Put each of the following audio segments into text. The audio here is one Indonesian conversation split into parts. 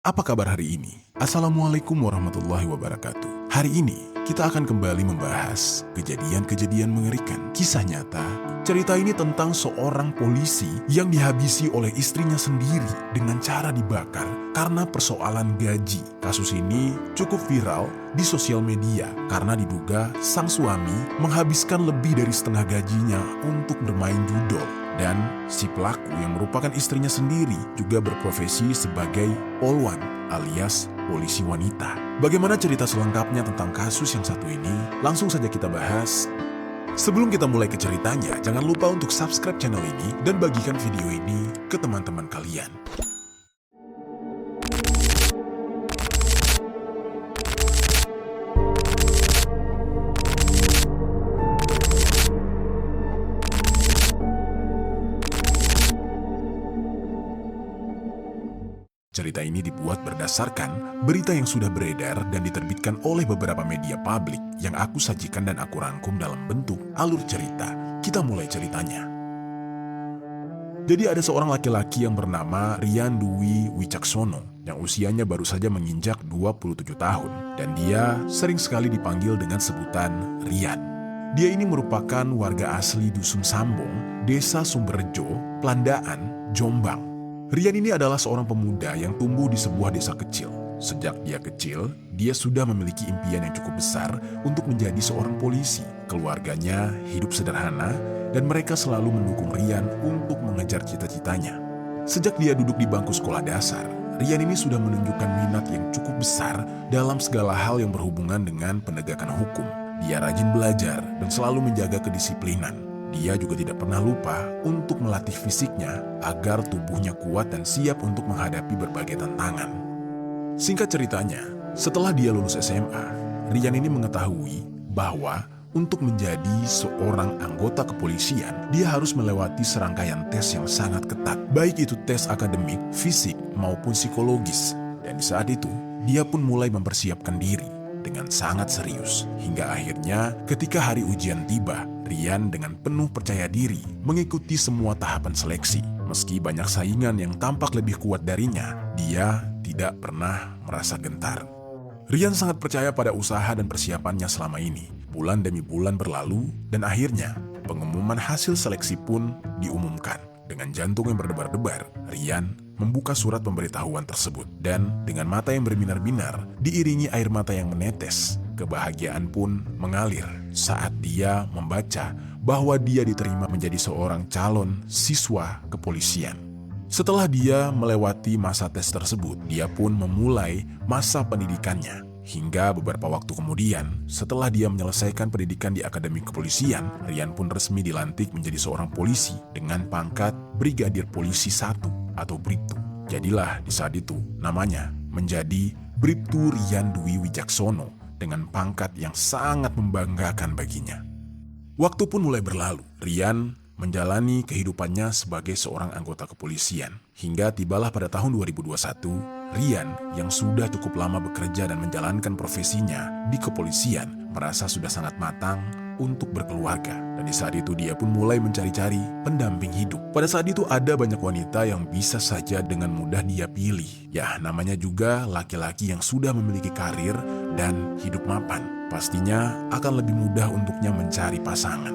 Apa kabar hari ini? Assalamualaikum warahmatullahi wabarakatuh. Hari ini kita akan kembali membahas kejadian-kejadian mengerikan, kisah nyata. Cerita ini tentang seorang polisi yang dihabisi oleh istrinya sendiri dengan cara dibakar karena persoalan gaji. Kasus ini cukup viral di sosial media karena diduga sang suami menghabiskan lebih dari setengah gajinya untuk bermain judol. Dan si pelaku yang merupakan istrinya sendiri juga berprofesi sebagai polwan alias polisi wanita. Bagaimana cerita selengkapnya tentang kasus yang satu ini? Langsung saja kita bahas. Sebelum kita mulai ke ceritanya, jangan lupa untuk subscribe channel ini dan bagikan video ini ke teman-teman kalian. Cerita ini dibuat berdasarkan berita yang sudah beredar dan diterbitkan oleh beberapa media publik yang aku sajikan dan aku rangkum dalam bentuk alur cerita. Kita mulai ceritanya. Jadi ada seorang laki-laki yang bernama Rian Dwi Wicaksono yang usianya baru saja menginjak 27 tahun dan dia sering sekali dipanggil dengan sebutan Rian. Dia ini merupakan warga asli Dusun Sambong, Desa Sumberjo, Plandaan, Jombang. Rian ini adalah seorang pemuda yang tumbuh di sebuah desa kecil. Sejak dia kecil, dia sudah memiliki impian yang cukup besar untuk menjadi seorang polisi. Keluarganya hidup sederhana dan mereka selalu mendukung Rian untuk mengejar cita-citanya. Sejak dia duduk di bangku sekolah dasar, Rian ini sudah menunjukkan minat yang cukup besar dalam segala hal yang berhubungan dengan penegakan hukum. Dia rajin belajar dan selalu menjaga kedisiplinan. Dia juga tidak pernah lupa untuk melatih fisiknya agar tubuhnya kuat dan siap untuk menghadapi berbagai tantangan. Singkat ceritanya, setelah dia lulus SMA, Rian ini mengetahui bahwa untuk menjadi seorang anggota kepolisian, dia harus melewati serangkaian tes yang sangat ketat, baik itu tes akademik, fisik, maupun psikologis. Dan di saat itu, dia pun mulai mempersiapkan diri dengan sangat serius. Hingga akhirnya ketika hari ujian tiba, Rian dengan penuh percaya diri mengikuti semua tahapan seleksi. Meski banyak saingan yang tampak lebih kuat darinya, dia tidak pernah merasa gentar. Rian sangat percaya pada usaha dan persiapannya selama ini. Bulan demi bulan berlalu dan akhirnya pengumuman hasil seleksi pun diumumkan. Dengan jantung yang berdebar-debar, Rian membuka surat pemberitahuan tersebut dan dengan mata yang berbinar-binar diiringi air mata yang menetes, kebahagiaan pun mengalir saat dia membaca bahwa dia diterima menjadi seorang calon siswa kepolisian. Setelah dia melewati masa tes tersebut, dia pun memulai masa pendidikannya. Hingga beberapa waktu kemudian, setelah dia menyelesaikan pendidikan di Akademi Kepolisian, Rian pun resmi dilantik menjadi seorang polisi dengan pangkat Brigadir Polisi 1 atau Bribtu. Jadilah di saat itu namanya menjadi Bribtu Rian Dwi Wicaksono dengan pangkat yang sangat membanggakan baginya. Waktu pun mulai berlalu. Rian menjalani kehidupannya sebagai seorang anggota kepolisian. Hingga tibalah pada tahun 2021, Rian yang sudah cukup lama bekerja dan menjalankan profesinya di kepolisian merasa sudah sangat matang untuk berkeluarga. Dan di saat itu dia pun mulai mencari-cari pendamping hidup. Pada saat itu ada banyak wanita yang bisa saja dengan mudah dia pilih. Ya, namanya juga laki-laki yang sudah memiliki karir dan hidup mapan. Pastinya akan lebih mudah untuknya mencari pasangan.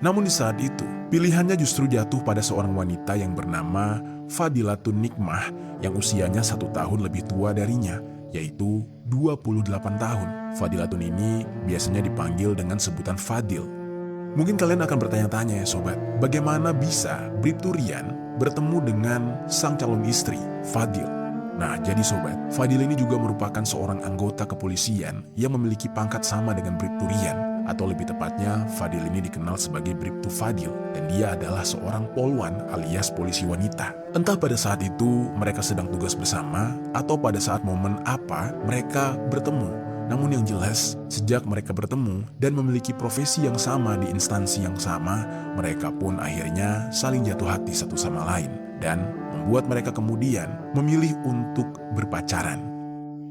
Namun di saat itu, pilihannya justru jatuh pada seorang wanita yang bernama Fadilatun Nikmah yang usianya 1 tahun lebih tua darinya, yaitu 28 tahun. Fadilatun ini biasanya dipanggil dengan sebutan Fadil. Mungkin kalian akan bertanya-tanya ya sobat, bagaimana bisa Bribtu Rian bertemu dengan sang calon istri, Fadil? Nah, jadi sobat, Fadil ini juga merupakan seorang anggota kepolisian yang memiliki pangkat sama dengan Bribtu Rian. Atau lebih tepatnya, Fadil ini dikenal sebagai Bribtu Fadil dan dia adalah seorang polwan alias polisi wanita. Entah pada saat itu mereka sedang tugas bersama atau pada saat momen apa mereka bertemu. Namun yang jelas, sejak mereka bertemu dan memiliki profesi yang sama di instansi yang sama, mereka pun akhirnya saling jatuh hati satu sama lain dan membuat mereka kemudian memilih untuk berpacaran.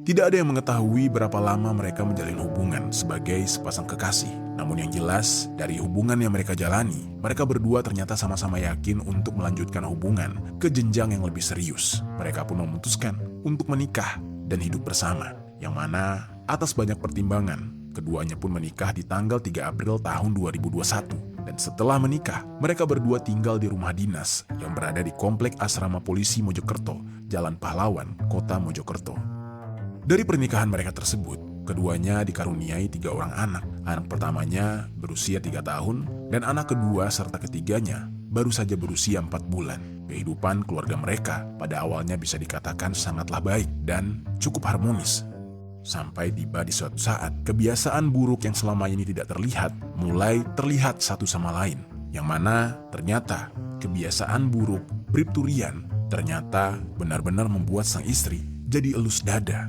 Tidak ada yang mengetahui berapa lama mereka menjalin hubungan sebagai sepasang kekasih. Namun yang jelas, dari hubungan yang mereka jalani, mereka berdua ternyata sama-sama yakin untuk melanjutkan hubungan ke jenjang yang lebih serius. Mereka pun memutuskan untuk menikah dan hidup bersama, yang mana atas banyak pertimbangan, keduanya pun menikah di tanggal 3 April tahun 2021. Dan setelah menikah, mereka berdua tinggal di rumah dinas yang berada di Komplek Asrama Polisi Mojokerto, Jalan Pahlawan, Kota Mojokerto. Dari pernikahan mereka tersebut, keduanya dikaruniai 3 orang anak. Anak pertamanya berusia 3 tahun, dan anak kedua serta ketiganya baru saja berusia 4 bulan. Kehidupan keluarga mereka pada awalnya bisa dikatakan sangatlah baik dan cukup harmonis. Sampai tiba di suatu saat, kebiasaan buruk yang selama ini tidak terlihat, mulai terlihat satu sama lain. Yang mana ternyata kebiasaan buruk Bribtu Rian ternyata benar-benar membuat sang istri jadi elus dada.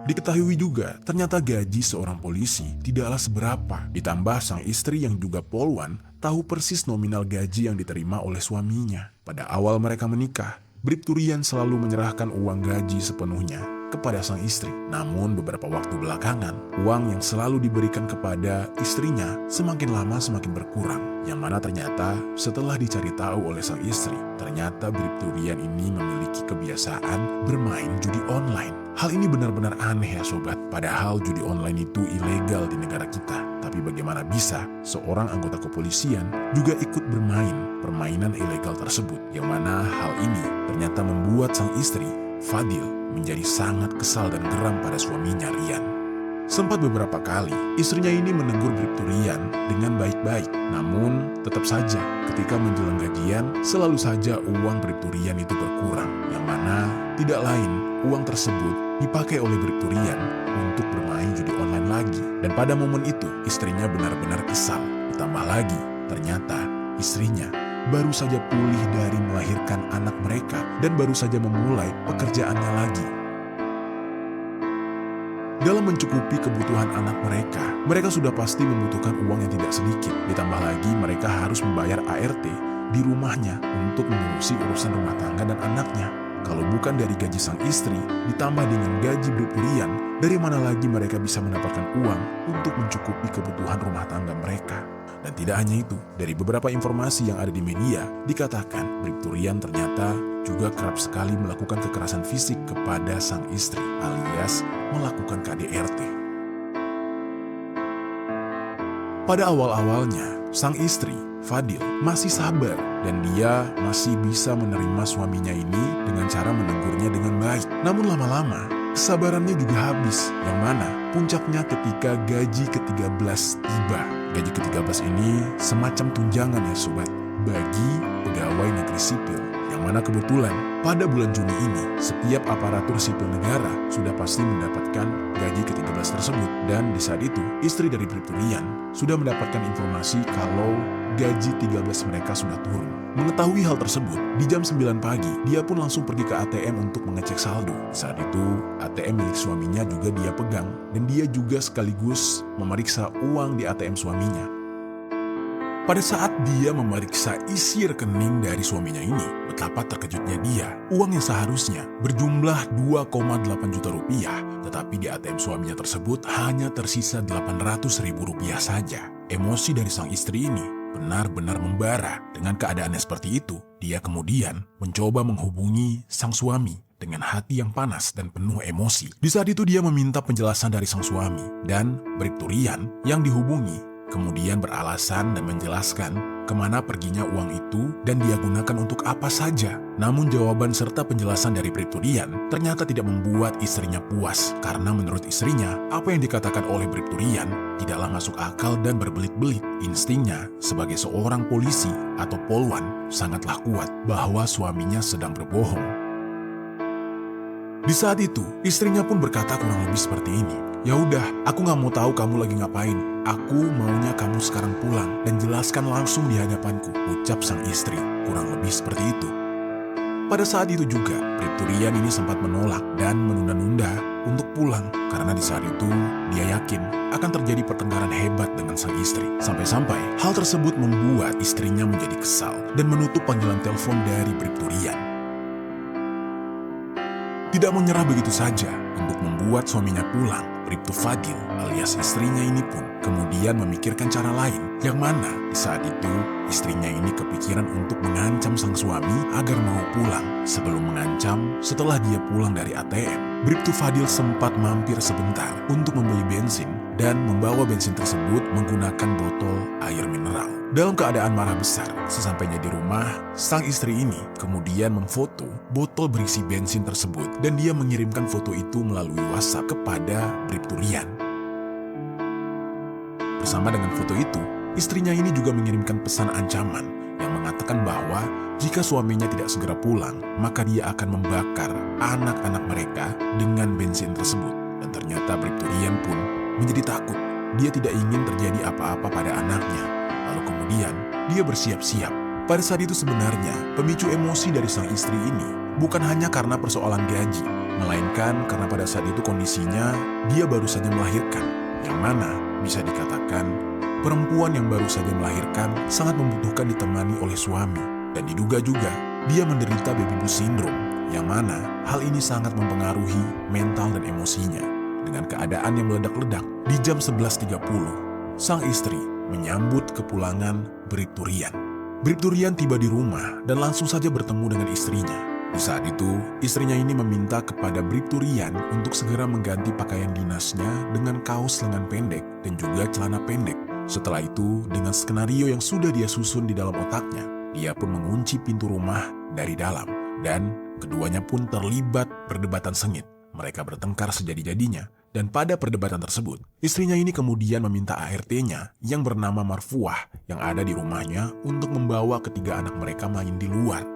Diketahui juga, ternyata gaji seorang polisi tidaklah seberapa. Ditambah sang istri yang juga polwan tahu persis nominal gaji yang diterima oleh suaminya. Pada awal mereka menikah, Bribtu Rian selalu menyerahkan uang gaji sepenuhnya kepada sang istri. Namun beberapa waktu belakangan, uang yang selalu diberikan kepada istrinya semakin lama semakin berkurang. Yang mana ternyata setelah dicari tahu oleh sang istri, ternyata Bribtu Rian ini memiliki kebiasaan bermain judi online. Hal ini benar-benar aneh ya sobat, padahal judi online itu ilegal di negara kita. Tapi bagaimana bisa seorang anggota kepolisian juga ikut bermain permainan ilegal tersebut? Yang mana hal ini ternyata membuat sang istri, Fadil, menjadi sangat kesal dan geram pada suaminya Rian. Sempat beberapa kali istrinya ini menegur Bribtu Rian dengan baik-baik. Namun tetap saja ketika menjelang gajian selalu saja uang Bribtu Rian itu berkurang. Yang mana tidak lain uang tersebut dipakai oleh Bribtu Rian untuk bermain judi online lagi. Dan pada momen itu istrinya benar-benar kesal. Ditambah lagi ternyata istrinya baru saja pulih dari melahirkan anak mereka dan baru saja memulai pekerjaannya lagi. Dalam mencukupi kebutuhan anak mereka sudah pasti membutuhkan uang yang tidak sedikit. Ditambah lagi mereka harus membayar ART di rumahnya untuk mengurusi urusan rumah tangga dan anaknya. Kalau bukan dari gaji sang istri, ditambah dengan gaji Bribtu Rian, dari mana lagi mereka bisa mendapatkan uang untuk mencukupi kebutuhan rumah tangga mereka? Dan tidak hanya itu, dari beberapa informasi yang ada di media, dikatakan Bribtu Rian ternyata juga kerap sekali melakukan kekerasan fisik kepada sang istri, alias melakukan KDRT. Pada awal-awalnya, sang istri, Fadil, masih sabar dan dia masih bisa menerima suaminya ini dengan cara menegurnya dengan baik. Namun lama-lama, kesabarannya juga habis, yang mana puncaknya ketika gaji ke-13 tiba. Gaji ke-13 ini semacam tunjangan ya sobat, bagi pegawai negeri sipil. Yang mana kebetulan pada bulan Juni ini, setiap aparatur sipil negara sudah pasti mendapatkan gaji ke-13 tersebut. Dan di saat itu, istri dari Bribtu Rian sudah mendapatkan informasi kalau gaji 13 mereka sudah turun. Mengetahui hal tersebut, di jam 9 pagi, dia pun langsung pergi ke ATM untuk mengecek saldo. Saat itu, ATM milik suaminya juga dia pegang, dan dia juga sekaligus memeriksa uang di ATM suaminya. Pada saat dia memeriksa isi rekening dari suaminya ini, betapa terkejutnya dia. Uang yang seharusnya berjumlah 2,8 juta rupiah, tetapi di ATM suaminya tersebut hanya tersisa 800 ribu rupiah saja. Emosi dari sang istri ini benar-benar membara. Dengan keadaannya seperti itu, dia kemudian mencoba menghubungi sang suami dengan hati yang panas dan penuh emosi. Di saat itu dia meminta penjelasan dari sang suami, dan Bribtu Rian yang dihubungi kemudian beralasan dan menjelaskan kemana perginya uang itu dan dia gunakan untuk apa saja. Namun jawaban serta penjelasan dari Bribtu Rian ternyata tidak membuat istrinya puas. Karena menurut istrinya, apa yang dikatakan oleh Bribtu Rian tidaklah masuk akal dan berbelit-belit. Instingnya sebagai seorang polisi atau polwan sangatlah kuat bahwa suaminya sedang berbohong. Di saat itu, istrinya pun berkata kurang lebih seperti ini. Ya udah, aku gak mau tahu kamu lagi ngapain. Aku maunya kamu sekarang pulang dan jelaskan langsung di hadapanku, ucap sang istri. Kurang lebih seperti itu. Pada saat itu juga, Bribtu Rian ini sempat menolak dan menunda-nunda untuk pulang. Karena di saat itu, dia yakin akan terjadi pertengkaran hebat dengan sang istri. Sampai-sampai, hal tersebut membuat istrinya menjadi kesal dan menutup panggilan telepon dari Bribtu Rian. Tidak menyerah begitu saja untuk membuat suaminya pulang, Bribtu Fadil alias istrinya ini pun kemudian memikirkan cara lain, yang mana di saat itu istrinya ini kepikiran untuk mengancam sang suami agar mau pulang. Sebelum mengancam, setelah dia pulang dari ATM, Bribtu Fadil sempat mampir sebentar untuk membeli bensin dan membawa bensin tersebut menggunakan botol air mineral. Dalam keadaan marah besar, sesampainya di rumah, sang istri ini kemudian memfoto botol berisi bensin tersebut dan dia mengirimkan foto itu melalui WhatsApp kepada Bribtu Rian. Bersama dengan foto itu, istrinya ini juga mengirimkan pesan ancaman yang mengatakan bahwa jika suaminya tidak segera pulang, maka dia akan membakar anak-anak mereka dengan bensin tersebut. Dan ternyata Bribtu Rian pun menjadi takut. Dia tidak ingin terjadi apa-apa pada anaknya. Lalu kemudian dia bersiap-siap. Pada saat itu sebenarnya pemicu emosi dari sang istri ini bukan hanya karena persoalan gaji, melainkan karena pada saat itu kondisinya dia baru saja melahirkan, yang mana bisa dikatakan perempuan yang baru saja melahirkan sangat membutuhkan ditemani oleh suami. Dan diduga juga dia menderita baby blues syndrome, yang mana hal ini sangat mempengaruhi mental dan emosinya. Dengan keadaan yang meledak-ledak, di jam 11.30, sang istri menyambut kepulangan Bribtu Rian. Bribtu Rian tiba di rumah dan langsung saja bertemu dengan istrinya. Di saat itu, istrinya ini meminta kepada Bribtu Rian untuk segera mengganti pakaian dinasnya dengan kaos lengan pendek dan juga celana pendek. Setelah itu, dengan skenario yang sudah dia susun di dalam otaknya, dia pun mengunci pintu rumah dari dalam dan keduanya pun terlibat perdebatan sengit. Mereka bertengkar sejadi-jadinya. Dan pada perdebatan tersebut, istrinya ini kemudian meminta ART-nya yang bernama Marfuah yang ada di rumahnya untuk membawa ketiga anak mereka main di luar.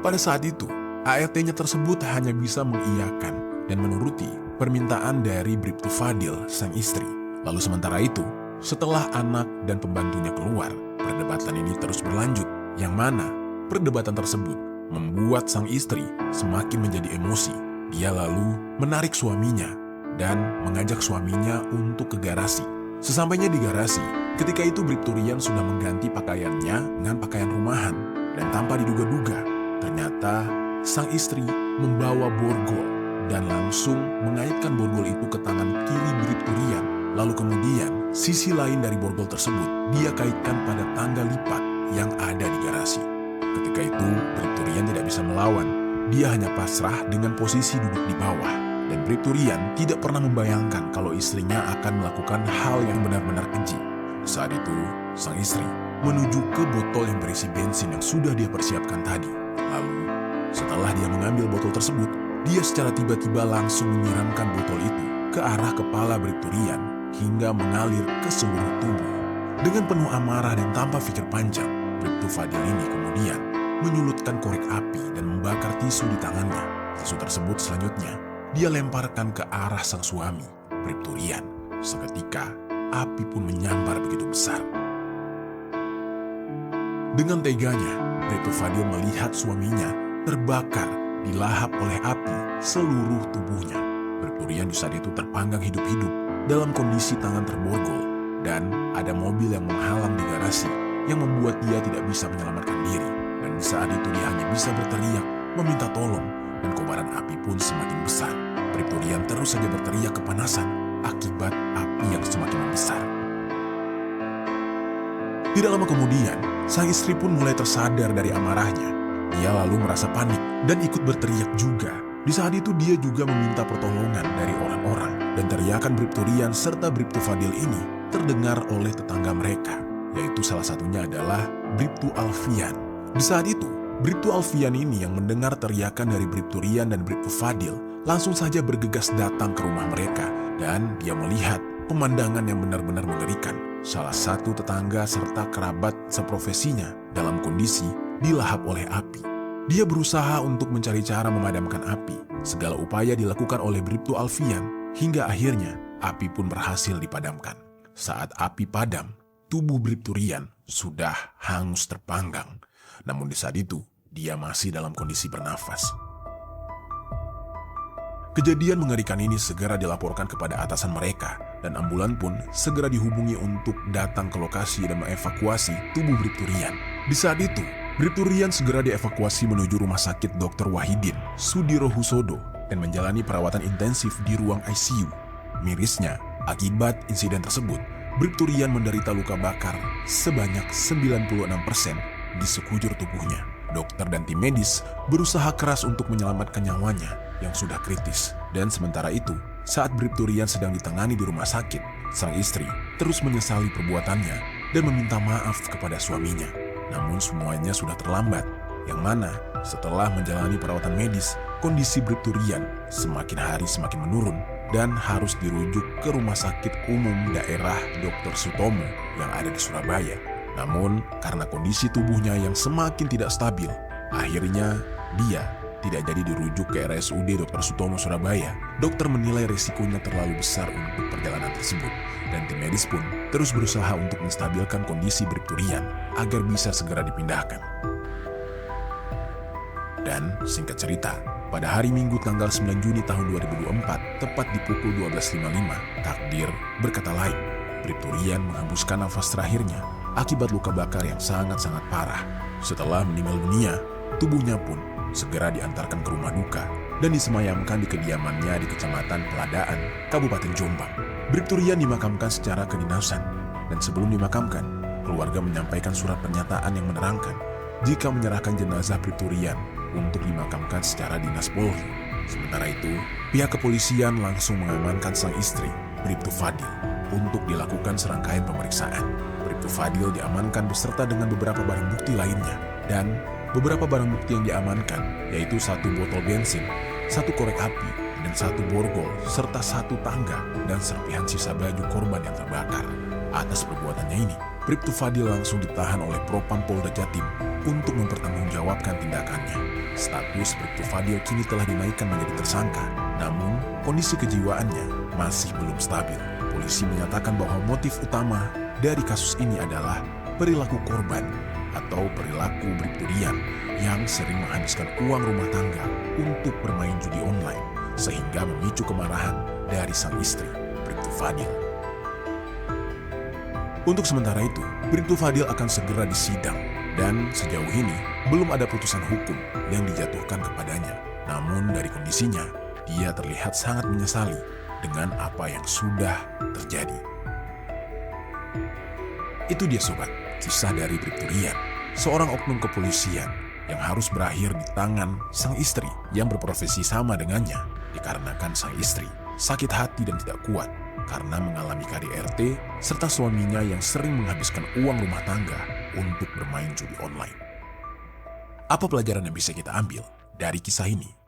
Pada saat itu, ART-nya tersebut hanya bisa mengiyakan dan menuruti permintaan dari Bribtu Fadil, sang istri. Lalu sementara itu, setelah anak dan pembantunya keluar, perdebatan ini terus berlanjut, yang mana perdebatan tersebut membuat sang istri semakin menjadi emosi. Dia lalu menarik suaminya dan mengajak suaminya untuk ke garasi. Sesampainya di garasi, ketika itu Bribtu Rian sudah mengganti pakaiannya dengan pakaian rumahan. Dan tanpa diduga-duga, ternyata sang istri membawa borgol dan langsung mengaitkan borgol itu ke tangan kiri Bribtu Rian. Lalu kemudian, sisi lain dari borgol tersebut dia kaitkan pada tangga lipat yang ada di garasi. Ketika itu, Bribtu Rian tidak bisa melawan. Dia hanya pasrah dengan posisi duduk di bawah. Dan Bribtu Rian tidak pernah membayangkan kalau istrinya akan melakukan hal yang benar-benar keji. Saat itu, sang istri menuju ke botol yang berisi bensin yang sudah dia persiapkan tadi. Lalu, setelah dia mengambil botol tersebut, dia secara tiba-tiba langsung menyiramkan botol itu ke arah kepala Bribtu Rian hingga mengalir ke seluruh tubuh. Dengan penuh amarah dan tanpa pikir panjang, Bribtu Fadil ini kemudian menyulutkan korek api dan membakar tisu di tangannya. Tisu tersebut selanjutnya dia lemparkan ke arah sang suami, Bribtu Rian. Seketika, api pun menyambar begitu besar. Dengan teganya, Bribtu Fadil melihat suaminya terbakar, dilahap oleh api seluruh tubuhnya. Bribtu Rian di saat itu terpanggang hidup-hidup dalam kondisi tangan terborgol, dan ada mobil yang menghalang di garasi yang membuat dia tidak bisa menyelamatkan diri. Dan di saat itu dia hanya bisa berteriak, meminta tolong, dan kobaran api pun semakin besar. Bribtu Rian terus saja berteriak kepanasan akibat api yang semakin membesar. Tidak lama kemudian, sang istri pun mulai tersadar dari amarahnya. Dia lalu merasa panik dan ikut berteriak juga. Di saat itu dia juga meminta pertolongan dari orang-orang, dan teriakan Bribtu Rian serta Bribtu Fadil ini terdengar oleh tetangga mereka, yaitu salah satunya adalah Bribtu Alfian. Di saat itu, Bribtu Alfian ini yang mendengar teriakan dari Bribtu Rian dan Bribtu Fadil langsung saja bergegas datang ke rumah mereka, dan dia melihat pemandangan yang benar-benar mengerikan. Salah satu tetangga serta kerabat seprofesinya dalam kondisi dilahap oleh api. Dia berusaha untuk mencari cara memadamkan api. Segala upaya dilakukan oleh Bribtu Alfian hingga akhirnya api pun berhasil dipadamkan. Saat api padam, tubuh Bribtu Rian sudah hangus terpanggang. Namun di saat itu, dia masih dalam kondisi bernafas. Kejadian mengerikan ini segera dilaporkan kepada atasan mereka, dan ambulan pun segera dihubungi untuk datang ke lokasi dan mengevakuasi tubuh Bribtu Rian. Di saat itu, Bribtu Rian segera dievakuasi menuju rumah sakit Dr. Wahidin Sudirohusodo dan menjalani perawatan intensif di ruang ICU. Mirisnya, akibat insiden tersebut, Bribtu Rian menderita luka bakar sebanyak 96% di sekujur tubuhnya. Dokter dan tim medis berusaha keras untuk menyelamatkan nyawanya yang sudah kritis. Dan sementara itu, saat Bribtu Rian sedang ditangani di rumah sakit, sang istri terus menyesali perbuatannya dan meminta maaf kepada suaminya. Namun semuanya sudah terlambat, yang mana setelah menjalani perawatan medis, kondisi Bribtu Rian semakin hari semakin menurun dan harus dirujuk ke Rumah Sakit Umum Daerah Dr. Sutomo yang ada di Surabaya. Namun, karena kondisi tubuhnya yang semakin tidak stabil, akhirnya dia tidak jadi dirujuk ke RSUD Dr. Sutomo Surabaya. Dokter menilai resikonya terlalu besar untuk perjalanan tersebut, dan tim medis pun terus berusaha untuk menstabilkan kondisi Bribtu Rian agar bisa segera dipindahkan. Dan singkat cerita, pada hari Minggu tanggal 9 Juni tahun 2024, tepat di pukul 12.55, takdir berkata lain. Bribtu Rian menghembuskan nafas terakhirnya akibat luka bakar yang sangat-sangat parah. Setelah meninggal dunia, tubuhnya pun segera diantarkan ke rumah duka dan disemayamkan di kediamannya di Kecamatan Peladaan, Kabupaten Jombang. Bribtu Rian dimakamkan secara kedinasan, dan sebelum dimakamkan, keluarga menyampaikan surat pernyataan yang menerangkan jika menyerahkan jenazah Bribtu Rian untuk dimakamkan secara dinas Polri. Sementara itu, pihak kepolisian langsung mengamankan sang istri, Bribtu Fadil, untuk dilakukan serangkaian pemeriksaan. Bribtu Fadil diamankan beserta dengan beberapa barang bukti lainnya, dan beberapa barang bukti yang diamankan yaitu 1 botol bensin, 1 korek api, dan 1 borgol, serta 1 tangga dan serpihan sisa baju korban yang terbakar. Atas perbuatannya ini, Bribtu Fadil langsung ditahan oleh Propam Polda Jatim untuk mempertanggungjawabkan tindakannya. Status Bribtu Fadil kini telah dinaikkan menjadi tersangka, namun kondisi kejiwaannya masih belum stabil. Polisi menyatakan bahwa motif utama dari kasus ini adalah perilaku korban atau perilaku Bribtu Rian yang sering menghabiskan uang rumah tangga untuk bermain judi online, sehingga memicu kemarahan dari sang istri, Bribtu Fadil. Untuk sementara itu, Bribtu Fadil akan segera disidang, dan sejauh ini belum ada putusan hukum yang dijatuhkan kepadanya. Namun dari kondisinya, dia terlihat sangat menyesali dengan apa yang sudah terjadi. Itu dia sobat, kisah dari Bribtu Rian, seorang oknum kepolisian yang harus berakhir di tangan sang istri yang berprofesi sama dengannya, dikarenakan sang istri sakit hati dan tidak kuat karena mengalami KDRT serta suaminya yang sering menghabiskan uang rumah tangga untuk bermain judi online. Apa pelajaran yang bisa kita ambil dari kisah ini?